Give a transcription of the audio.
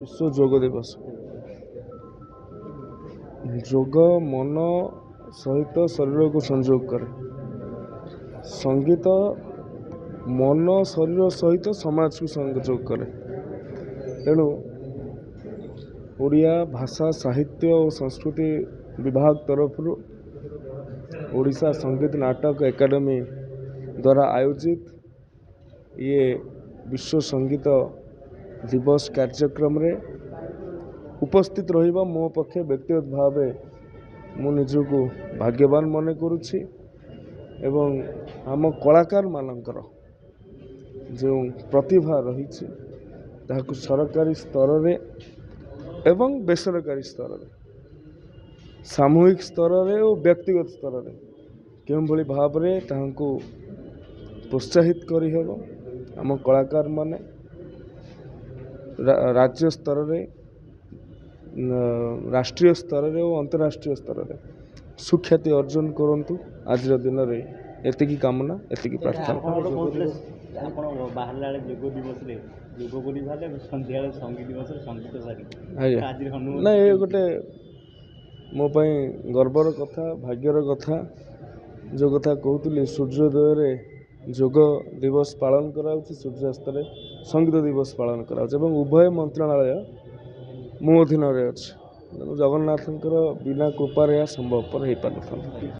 विश्व जोग दिवस जोग मन सहित शरीर को संयोग करे। संगीत मन शरीर सहित समाज को संयोग करे। तेणु ओडिया भाषा साहित्य और संस्कृति विभाग तरफ ओडिशा संगीत नाटक एकेडमी द्वारा आयोजित ये विश्व संगीत दिवस कार्यक्रम रे उपस्थित रहिबा मो पक्षे व्यक्तिगत भाव मु निजको भाग्यवान मन करुछि एवं आम कलाकार मानकर जो प्रतिभा रही ताकू सरकारी स्तर रे एवं बेसरकारी स्तर रे सामूहिक स्तर रे और व्यक्तिगत स्तर रे केउं भली भाव रे तांको प्रोत्साहित करि हेबो। आम कलाकार माने राज्य स्तर रे राष्ट्रीय स्तर रे और अंतरराष्ट्रीय स्तर रे सुख्याति अर्जन करंतु। आज दिन रे एतिकी कामना एतिकी प्रार्थना। ना ये गोटे मो पई गर्वर कथा भाग्यर कथा जो कथा कहूली सूर्योदय रे जोग दिवस पालन कराउछि सूर्यास्त रे संगीत दिवस पालन कराउछि एवं उभय मंत्रालय मो अधीन रे अछि। जगन्नाथंकर बिना कृपा रे संभवपर हो पारथांता।